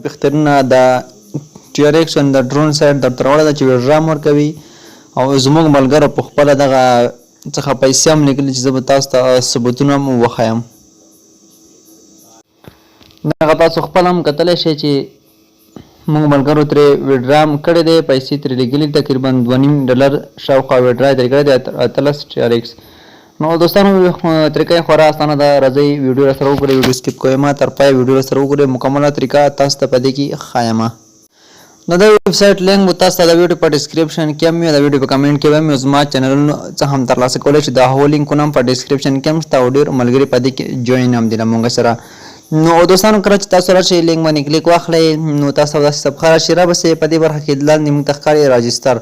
بهترینه د ټیارکس د ډرون سایت درته راوړی ده چې ویډرام ورکوي او زموږ ملګرو په خپله دغه څخه پیسې هم لیکلي چې زه به تاسو ته ثبوتونه هم وښیم. دغه تاسو خپل هم کتلی شئ چې موږ ملګرو ترې ویډرام کړی دی، پیسې ترې لیږلي تقریبا $2.5 شاوخوا ویډرا ترې کړی دی 18 ټیارکس. نو دوستانو طریقه خورا اسانه ده، راځئ ویډیو راسره وګورئ، ویډیو سکیپ کوئ ما تر پای ویډیو راسره وګورئ، مکمله طریقه تاسو ته په دې کې ښایم. نو د ویب سایټ لینک به تاسو ته د ویډیو په ډسکرپشن کې هم وي، د ویډیو په کمنټ کې به هم زما چینلونو څخه هم ترلاسه کولی شئ. د هغو لینکونه هم په ډسکرپشن کې هم شته او ډېر ملګري په دې کې جوین هم دي له موږ سره. نو دوستانو کله چې تاسو راشئ لینک باندې کلیک واخلئ نو تاسو داسې صفحه راشي رابسئ. په دې برخه کې لاندې موږ ته ښکاري راجستر،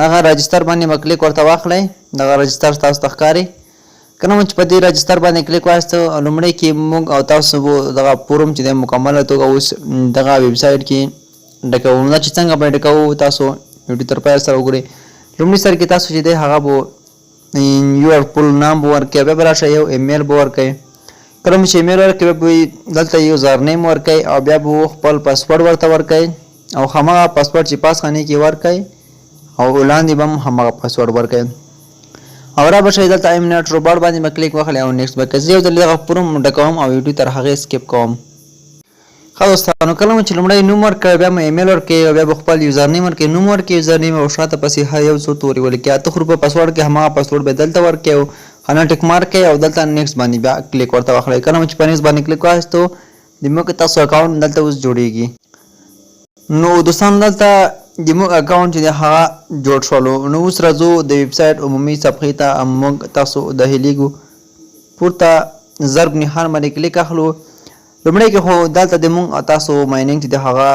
هغه راجستر باندې به کلیک ورته واخلئ. دغه راجستر تاسو ته ښکاري کنه چې په دې راجستر باندې کلیک واخیستو لومړی کې موږ او تاسو به دغه فورم چې دی مکمله توګه اوس دغه ویب سایټ کې ډکوو. دا چې څنګه به ډکوو تاسو ویډیو تر پایه سره وګورئ. لومړي سر کې تاسو چې دی هغه به یو خپل نام به ورکوئ، بیا به راشئ یو ایمیل به ورکوئ. کله چې ایمیل ورکوئ بیا به دلته یوزر نیم ورکوئ او بیا به خپل پاسورډ ورته ورکوئ او هماغه پاسورډ چې پاسخانې کې ورکوئ او وړاندې به هم هماغه پاسورډ ورکوئ او را به شئ دلته امنیټ روباټ باندې به کلیک واخلئ او نیکسټ به کوئ. زه یو ځل دغه فورم ډکوم او ویډیو تر هغې سکیپ کوم. ښه دوستانو کله چې لومړی نوم ورکوئ بیا مو ایمیل ورکوئ او بیا به خپل یوزر نیم ورکوئ، نوم ورکوئ یوزر نیم او شاته پسې یو څو تورې ولیکئ. 8 حروفه پاسورډ کې هماغه پاسورډ به دلته ورکوئ او هلته ټیک مارک کوئ او دلته نیکسټ باندې بیا کلیک ورته واخلئ. کله چې په نیکسټ باندې کلیک واخیستو زموږ تاسو اکاونټ دلته اوس جوړیږي. نو دوستانو دلته زموږ اکاونټ چې دی هغه جوړ شولو. نو اوس راځو د ویب سایټ عمومي صفحې ته موږ تاسو داخلیږو. پورته ضرب نښان باندې کلیک اخلو. لومړی کې خو دلته د موږ تاسو مایننګ چې دی هغه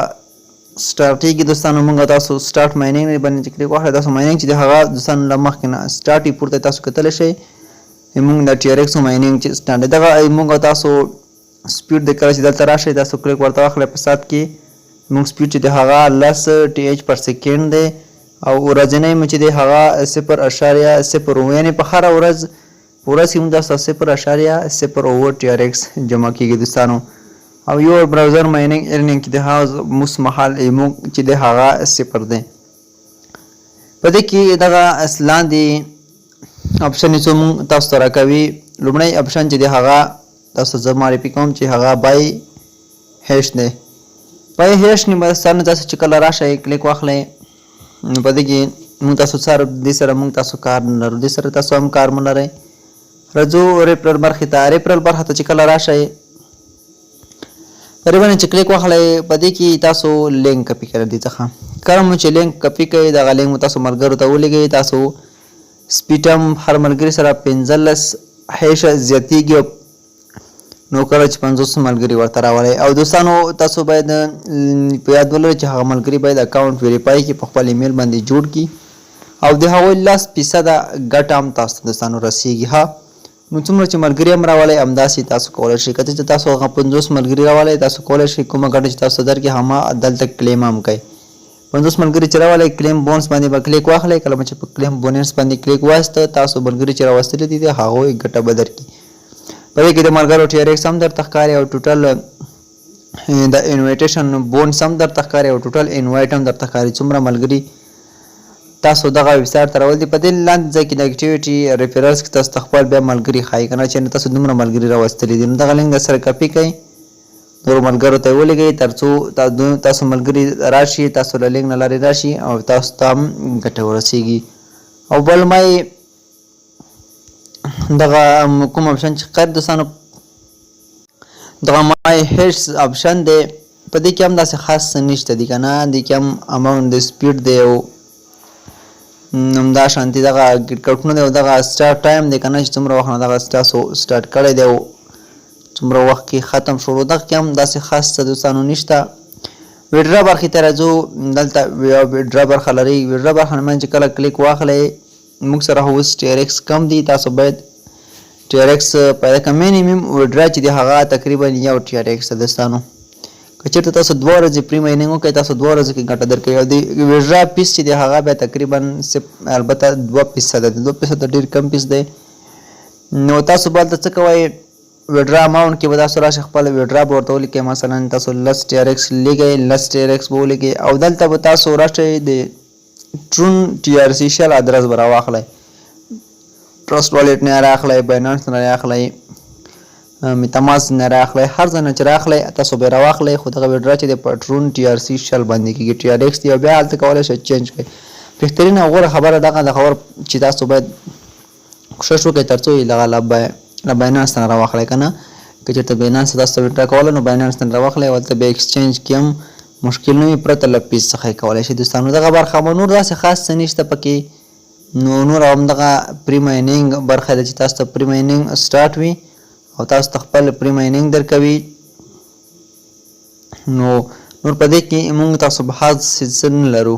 سټارټېږي. دوستانو موږ تاسو سټارټ مایننګ باندې چې کلیک واخلئ تاسو مایننګ چې دی هغه دوستانو له مخکې نه سټارټ وي. پورته تاسو کتلی شئ موږ د ټیارکس مایننګ چې سټارټ دی دغه موږ تاسو سپیډ د کله چې دلته راشئ تاسو کلیک ورته واخلئ په سات کې موږ سپیډ چې دی هغه 10 TH پر سیکنډ دی او ورځنی مو چې دی هغه 0.0 یعنې په هره ورځ کې موږ تاسو 0.0 TRX جمع کېږي دوستانو. او یو براوزر مایننګ ارنینګ چې دی هغه اوس مهال موږ چې دی هغه 0 دی. په دې کې دغه لاندې اپشن څو موږ تاسو ته راکوي. لومړی اپشن چې دی هغه تاسو زه معرفي کوم چې هغه بای هیش دی. پای هیش نیمه سره تاسو چې کله راشئ کلیک واخلئ نو په دې کې موږ تاسو سره دې سره موږ تاسو کار نه لرو، دې سره تاسو هم کار مو لرئ. راځو ریفرل برخې ته. ریفرل برخه ته چې کله راشئ پرې باندې چې کلیک واخلئ په دې کې تاسو لینک کپي کړئ. دې څخه کله مو چې لینک کپي کوئ دغه لینک مو تاسو ملګرو ته ولیږئ. تاسو سپیډ هم هر ملګري سره 15 هیشه زیاتېږي نو کله چې 50 ملګري ورته راولئ. او دوستانو تاسو باید په یاد ولرئ چې هغه ملګري باید اکاونټ ویریفای کړي، په خپل ایمیل باندې جوړ کړي او د هغوی 10% ګټه هم تاسو ته دوستانو رسیږي. ها نو څومره چې ملګري هم راولئ همداسې تاسو کولی شئ. که چې تاسو هغه 50 ملګري راولئ تاسو کولی شئ کومه ګټه چې تاسو درکړي همه دلته کلیم هم کوئ. 50 ملګري چې راولئ کلیم بونس باندې به کلیک واخلئ. کله چې په کلیم بونس باندې کلیک واخیسته تاسو ملګري چې راوستلي دي هغوی ګټه به درکړي. په دې کې د ملګرو TRX هم درته ښکاري او ټوټل د انویټیشن بونس هم درته ښکاري او ټوټل انوایټ هم درته ښکاري څومره ملګري تاسو دغه ویب سایټ ته راولي. په دې لاندې ځای کې د اکټیویټي ریفرنس کې تاسو خپل بیا ملګري ښایي که نه چې تاسو دومره ملګري راوستلي دي. نو دغه لینک در سره کاپي کړئ نورو ملګرو ته یې ولیږئ تر څو تاسو ملګري راشي تاسو له لینک نه لارې راشي او تاسو ته هم ګټه ورسیږي. او بل ما دغه کوم اپشن چې ښکاري دوستانو دغه مای هیش اپشن دی په دې کې هم داسې خاص څه نشته دي که نه. دې کې هم اماونټ د سپیډ دی او همدا شانتي دغه ګټکټونه دی او دغه سټارټ ټایم دی که نه چې څومره وخت نه دغه تاسو سټارټ کړی دی او څومره وخت کې ختم شو. دغه کې هم داسې خاص څه دوستانو نشته. ویډرا برخې ته راځو. دلته ویډرا برخه لري. ویډرا برخه باندې چې کله کلیک واخلئ موږ سره اوس TRX کم دي. تاسو باید TRX پیدا کړئ. مینیمم ویډرا چې دی هغه تقریبا یو TRX دوستانو. که چېرته تاسو 2 ورځې پرې مایننګ وکړئ تاسو 2 ورځو کې ګټه درکوي. او د ویډرا پیس چې دی هغه بیا تقریبا البته 2% دی. 2% ډېر کم پیس دی. نو تاسو به هلته څه کوئ ویډرا اماونټ کې به تاسو راشئ خپل ویډرا به ورته ولیکئ، مثلا تاسو لس TRX لیکئ، لس TRX به ولیکئ او دلته به تاسو راشئ د ټرون TRC شل ادرس به راواخلئ، ټرسټ والټ نه راخلئ، باینانس نه راخلئ، میتاماسک نه راخلئ، هر ځای نه چې راخلئ تاسو به راواخلئ. خو دغه ویډرا چې د ټرون TRC شل باندې کېږي TRX دی او بیا هلته کولی شئ چینج کړئ. بهترینه غوره خبره دغه د خبر چې تاسو باید کوشش وکړئ تر څو دغه له باینانس نه راواخلئ که نه، که چېرته باینانس تاسو ویډرا کوله نو باینانس نه راواخلئ او هلته بیا ایکسچینج کې هم مشکل نه وي پرته له پیس څخه یې کولی شئ دوستانو. دغه برخه به نور داسې خاص څه نشته پکې، نو نور همدغه پری ماینینګ برخه ده چې تاسو ته پری ماینینګ سټارټ وي او تاسو ته خپل پری ماینینګ درکوي. نو نور په دې کې موږ تاسو به خاص څه نه لرو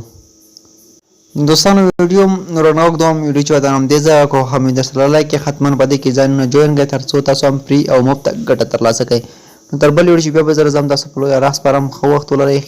دوستانو. ویډیو نور نه وګدوم، ویډیو چې ودانم دې ځای کو هم در سره لایک حتما په دې کې ځانونه جوین کړئ تر څو تاسو هم فری او مفت ګټه ترلاسه کړئ. نو تر بل ویډیو چې بیا به زه راځم تاسو په لوی راس پرم ښه وخت ولرئ.